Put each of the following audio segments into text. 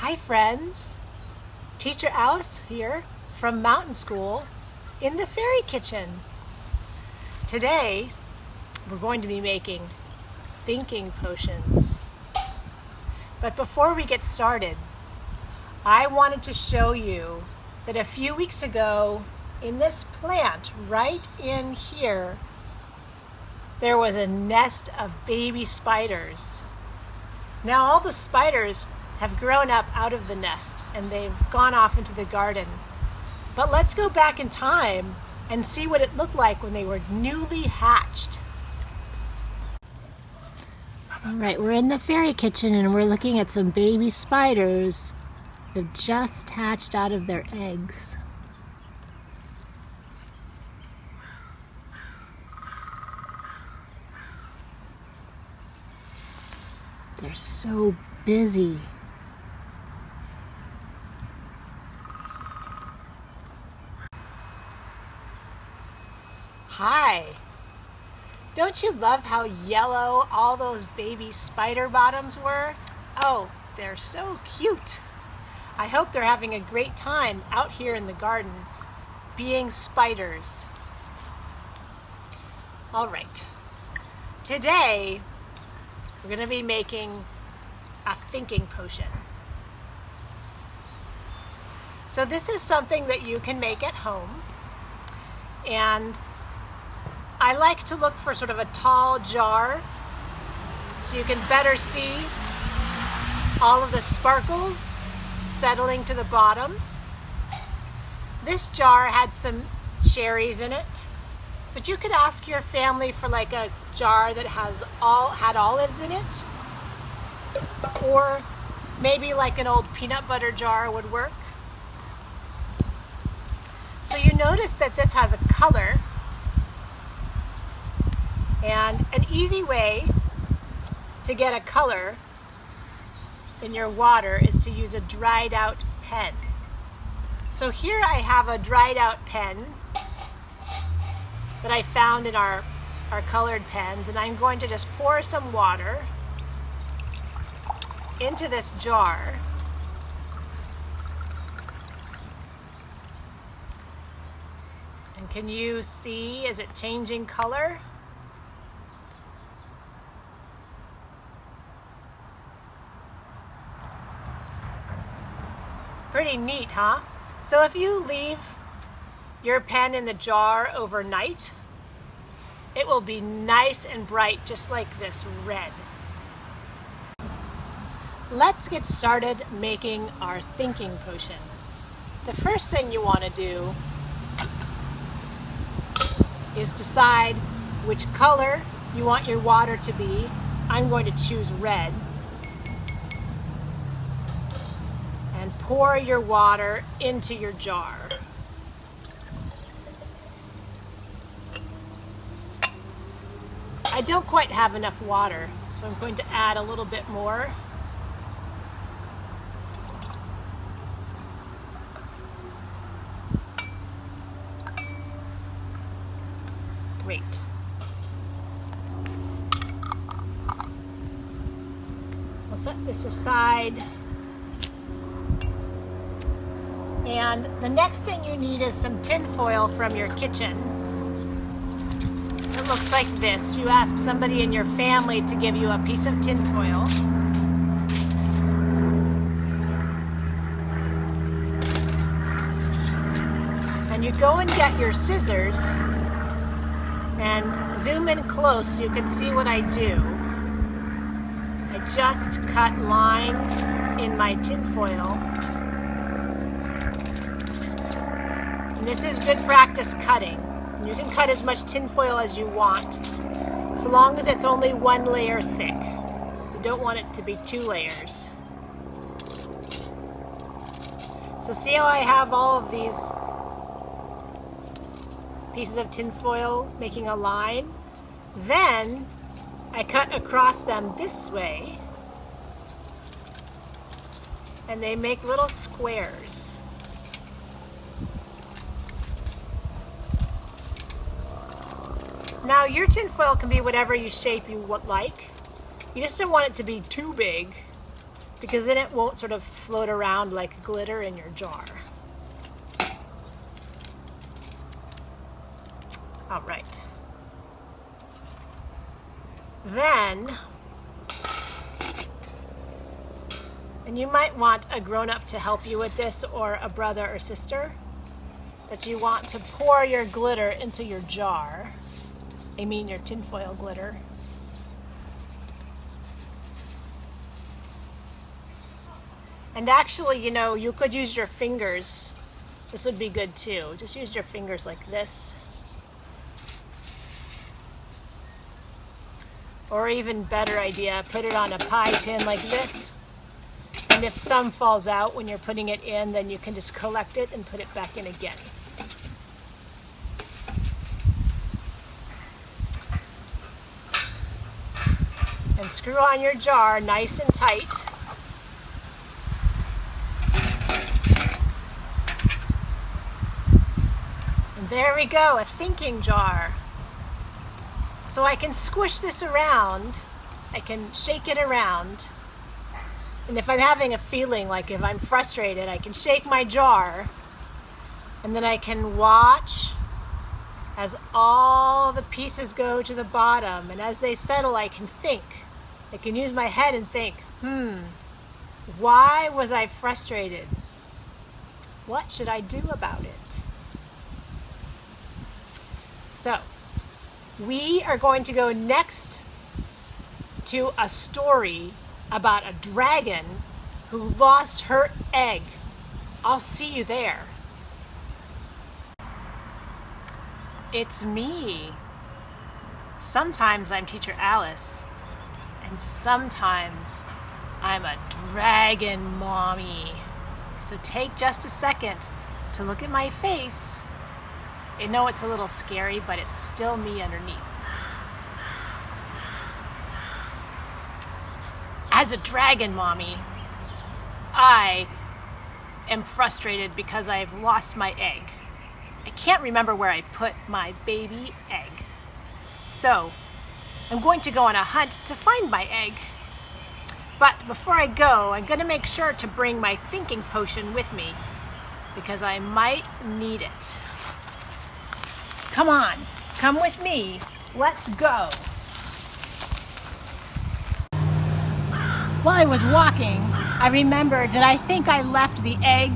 Hi friends, Teacher Alice here from Mountain School in the Fairy Kitchen. Today we're going to be making thinking potions. But before we get started, I wanted to show you that a few weeks ago in this plant right in here, there was a nest of baby spiders. Now all the spiders have grown up out of the nest and they've gone off into the garden. But let's go back in time and see what it looked like when they were newly hatched. All right, we're in the fairy kitchen and we're looking at some baby spiders that have just hatched out of their eggs. They're so busy. Hi! Don't you love how yellow all those baby spider bottoms were? Oh, they're so cute! I hope they're having a great time out here in the garden being spiders. All right, today we're going to be making a thinking potion. So this is something that you can make at home, and I like to look for sort of a tall jar so you can better see all of the sparkles settling to the bottom. This jar had some cherries in it, but you could ask your family for like a jar that had olives in it, or maybe like an old peanut butter jar would work. So you notice that this has a color, and an easy way to get a color in your water is to use a dried out pen. So here I have a dried out pen that I found in our colored pens, and I'm going to just pour some water into this jar. And can you see, is it changing color? Pretty neat, huh? So if you leave your pen in the jar overnight, it will be nice and bright, just like this red. Let's get started making our thinking potion. The first thing you want to do is decide which color you want your water to be. I'm going to choose red. And pour your water into your jar. I don't quite have enough water, so I'm going to add a little bit more. Great. I'll set this aside. And the next thing you need is some tin foil from your kitchen. It looks like this. You ask somebody in your family to give you a piece of tin foil. And you go and get your scissors and zoom in close so you can see what I do. I just cut lines in my tin foil. And this is good practice cutting. You can cut as much tin foil as you want, so long as it's only one layer thick. You don't want it to be two layers. So see how I have all of these pieces of tin foil making a line? Then I cut across them this way, and they make little squares. Now your tin foil can be whatever you shape you would like. You just don't want it to be too big, because then it won't sort of float around like glitter in your jar. All right. Then, and you might want a grown-up to help you with this, or a brother or sister, but you want to pour your glitter into your jar. I mean your tinfoil glitter. And actually, you know, you could use your fingers. This would be good too. Just use your fingers like this. Or even better idea, put it on a pie tin like this. And if some falls out when you're putting it in, then you can just collect it and put it back in again. And screw on your jar nice and tight. And there we go, a thinking jar. So I can squish this around, I can shake it around, and if I'm having a feeling, like if I'm frustrated, I can shake my jar, and then I can watch as all the pieces go to the bottom, and as they settle, I can think. I can use my head and think, why was I frustrated? What should I do about it? So, we are going to go next to a story about a dragon who lost her egg. I'll see you there. It's me. Sometimes I'm Teacher Alice, and sometimes I'm a dragon mommy. So take just a second to look at my face. I know it's a little scary, but it's still me underneath. As a dragon mommy, I am frustrated because I've lost my egg. I can't remember where I put my baby egg. So I'm going to go on a hunt to find my egg. But before I go, I'm going to make sure to bring my thinking potion with me because I might need it. Come on, come with me. Let's go. While I was walking, I remembered that I think I left the egg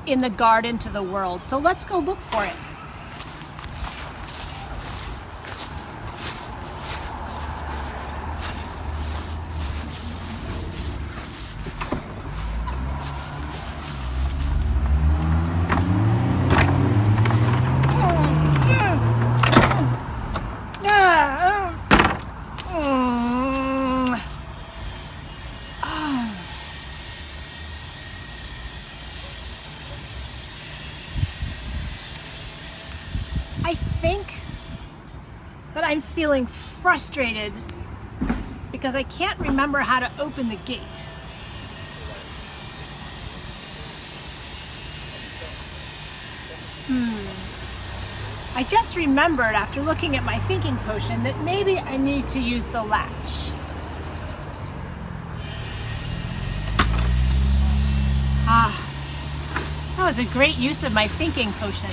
in the garden to the world. So let's go look for it. I think that I'm feeling frustrated because I can't remember how to open the gate. I just remembered after looking at my thinking potion that maybe I need to use the latch. That was a great use of my thinking potion.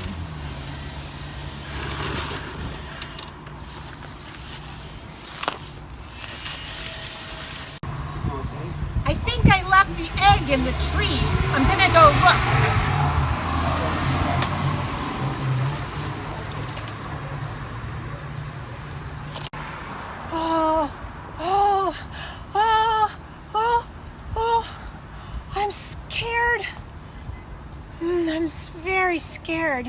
I think I left the egg in the tree. I'm gonna go look. I'm scared. I'm very scared.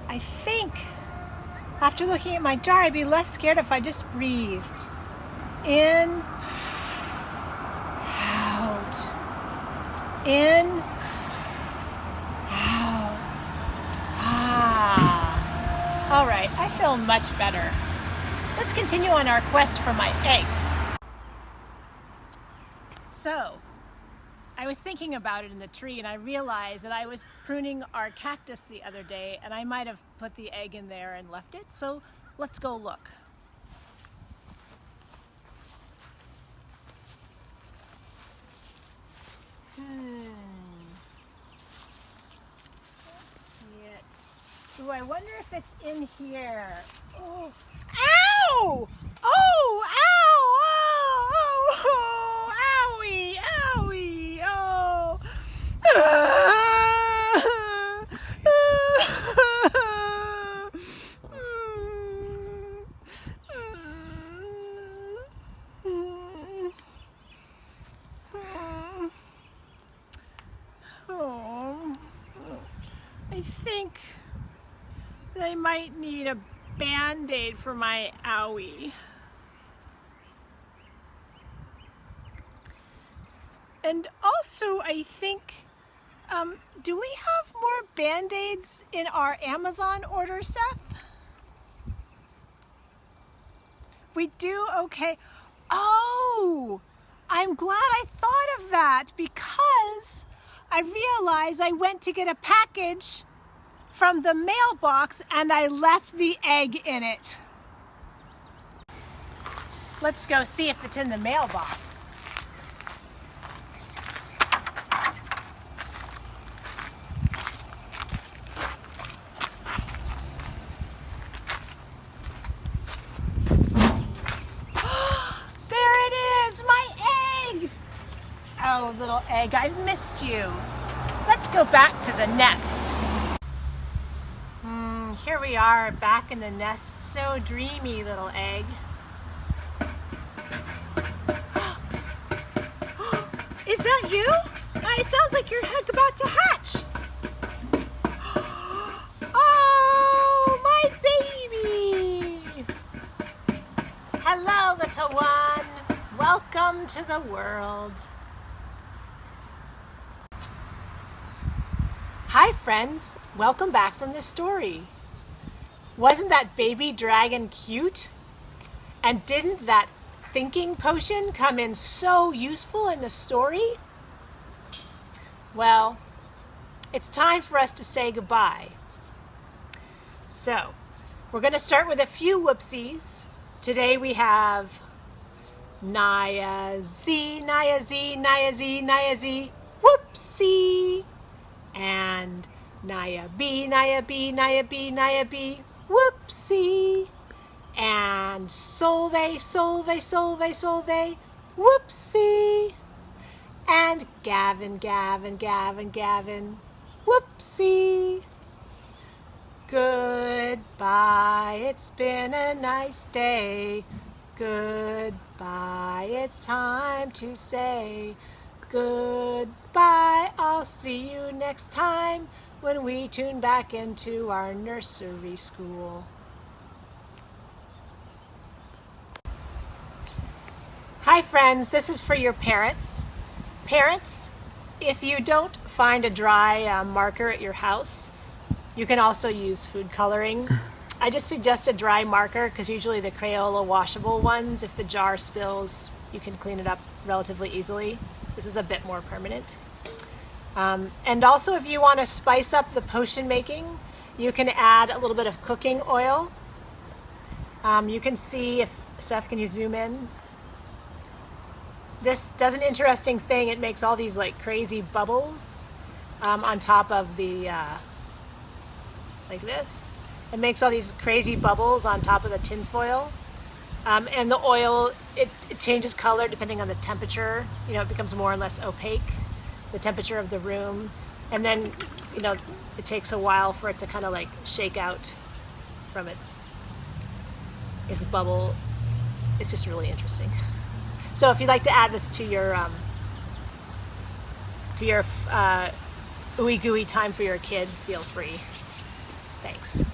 I think after looking at my jar, I'd be less scared if I just breathed. In, out. In, out. All right, I feel much better. Let's continue on our quest for my egg. So, I was thinking about it in the tree and I realized that I was pruning our cactus the other day and I might have put the egg in there and left it, so let's go look. I wonder if it's in here. Oh. Ow! Oh, ow! Oh, oh, owie, owie, oh. Oh, I think that I might need a Band-Aid for my owie. And also, I think, do we have more Band-Aids in our Amazon order, Seth? We do? Okay. Oh, I'm glad I thought of that because I realized I went to get a package from the mailbox and I left the egg in it. Let's go see if it's in the mailbox. There it is, my egg! Oh, little egg, I've missed you. Let's go back to the nest. Here we are back in the nest. So dreamy, little egg. Is that you? It sounds like you're about to hatch. Oh, my baby. Hello, little one. Welcome to the world. Hi, friends. Welcome back from the story. Wasn't that baby dragon cute? And didn't that thinking potion come in so useful in the story? Well, it's time for us to say goodbye. So, we're going to start with a few whoopsies. Today we have Naya Z, Naya Z, Naya Z, Naya Z, whoopsie. And Naya B, Naya B, Naya B, Naya B, whoopsie. And Solveig, Solveig, Solveig, Solveig, whoopsie. And Gavin, Gavin, Gavin, Gavin, whoopsie. Goodbye, it's been a nice day. Goodbye, it's time to say goodbye. I'll see you next time when we tune back into our nursery school. Hi friends, this is for your parents. Parents, if you don't find a dry marker at your house, you can also use food coloring. I just suggest a dry marker because usually the Crayola washable ones, if the jar spills, you can clean it up relatively easily. This is a bit more permanent. And also if you want to spice up the potion making, you can add a little bit of cooking oil. You can see, if Seth, can you zoom in? This does an interesting thing. It makes all these like crazy bubbles on top of the, like this. It makes all these crazy bubbles on top of the tin foil. And the oil, it changes color depending on the temperature. You know, it becomes more and less opaque, the temperature of the room. And then, you know, it takes a while for it to kind of like shake out from its bubble. It's just really interesting. So if you'd like to add this to your ooey gooey time for your kid, feel free. Thanks.